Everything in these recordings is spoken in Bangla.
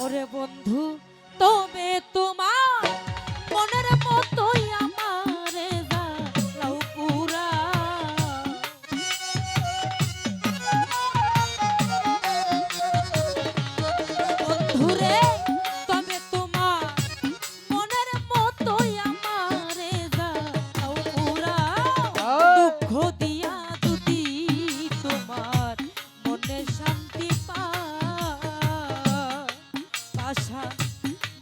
ওরে বন্ধু তবে তোমার মনের মতোই আমারে জ্বালাও পুরা। বন্ধুরে তবে তোমার মনের মতোই আমারে জ্বালাও পুরা। দুঃখ দিয়া যদি তোমার মনে শান্তি পাশা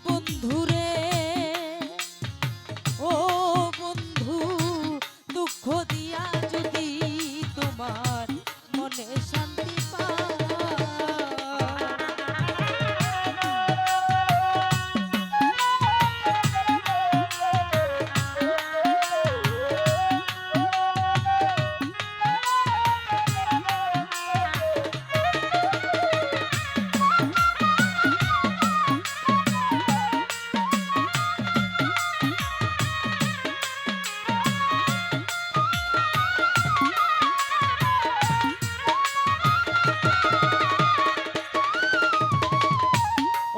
বন্ধুরে, ও বন্ধু দুঃখ দিয়া যদি তোমার মনে শান্তি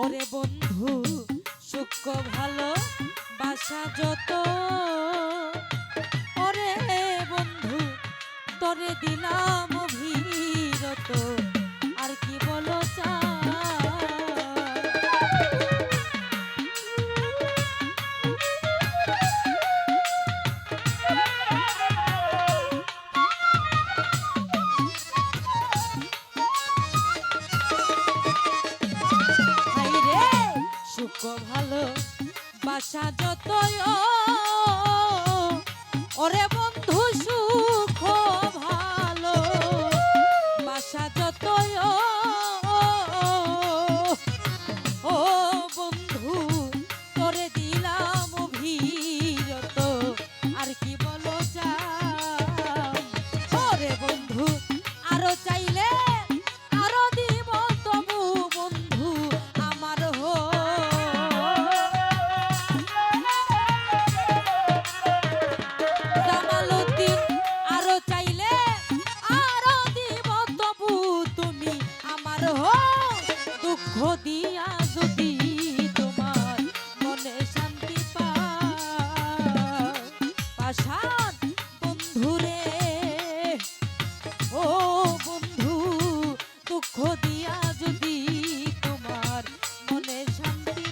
ওরে বন্ধু সুখ ভালো বাসা যত, ওরে বন্ধু তোরে দিলাম অভিরত, আর কি বলো সুখ ভালো বাসা যতই, ওরে বন্ধু সুখ ভালো বাসা যতই, ও বন্ধু তোরে দিলাম অভিরত, আর কি বলো ওরে বন্ধু আরো চাইলে আরো দিব তবু বন্ধু আমার জামালউদ্দিন, আরো চাইলে আরো দিব তবু তুমি আমার দুঃখ দিয়া যদি তোমার মনে শান্তি পাশান বন্ধুরে, ও বন্ধু দুঃখ দিয়া যদি তোমার মনে শান্তি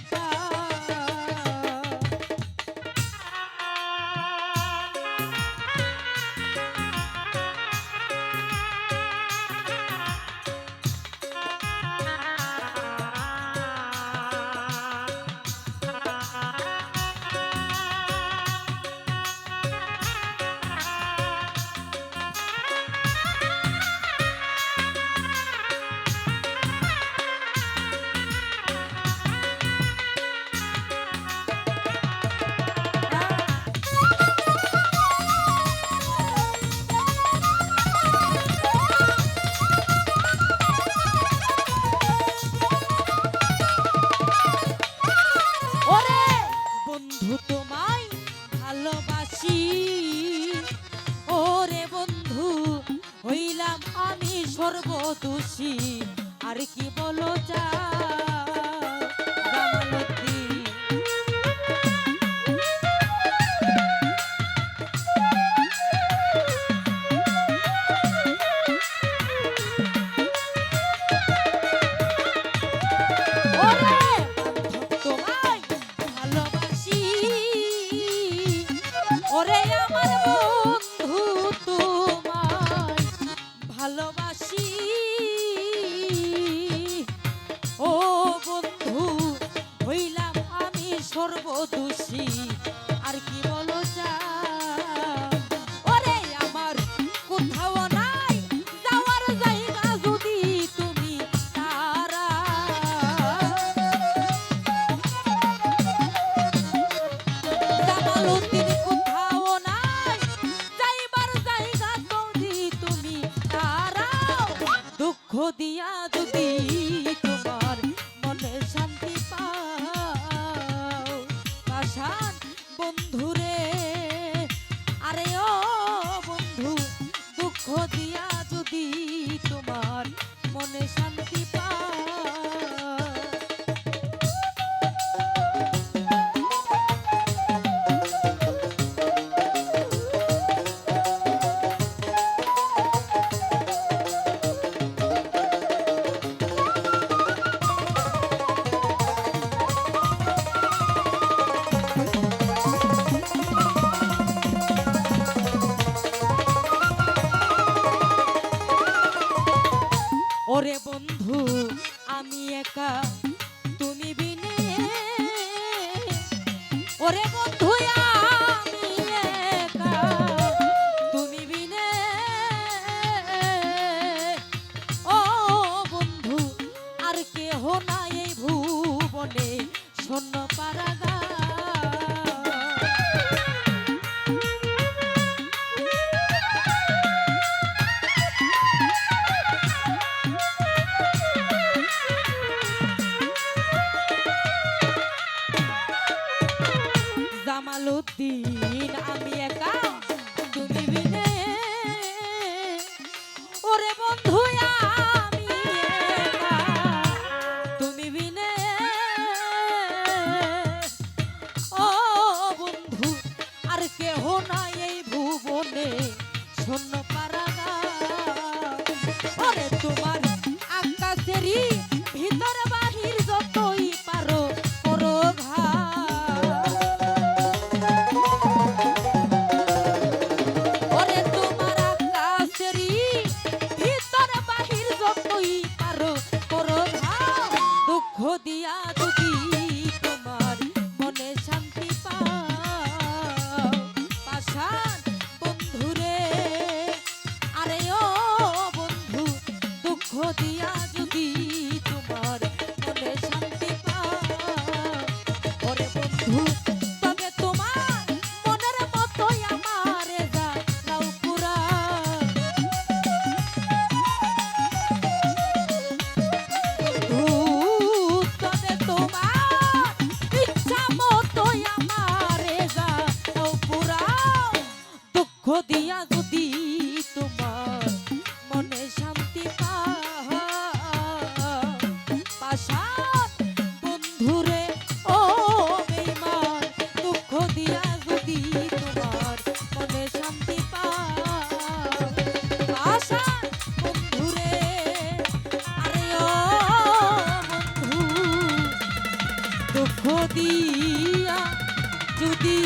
আমি একা তুমি বিনে ওরে বন্ধু আমি একা তুমি বিনে ও বন্ধু আর কেহ নাই এই ভুবনে শূন্য পারাগা জামালউদ্দিন আমি একা তুমি বিনে ওরে বন্ধু আমি একা তুমি বিনে ও বন্ধু আর কেহ নাই এই ভুবনে শূন্য পারাগা ওরে তোমার আকাশেরই ভিতর বাহির যতই পারো করো ঘা ওরে তোমার আকাশেরই ভিতর বাহির যতই পারো করো ঘা দুঃখ দিয়া যদি তোমার মনে শান্তি পাও পাষাণ বন্ধুরে আরে ও বন্ধু দুঃখ দিয়া যদি তোমার মনে শান্তি পাও ওরে বন্ধু তবে তোমার মনের মতোই আমারে যাও পুরা তবে তোমার ইচ্ছা মতোই আমারে যাও পুরা দুঃখ দিয়া যদি তোমার মনে শান্তি পাও পাষাণ বন্ধুরে ও বেঈমান দুঃখ দিয়া যদি তোমার মনে শান্তি পাও পাষাণ বন্ধুরে আরে ও বন্ধু দুঃখ দিয়া যদি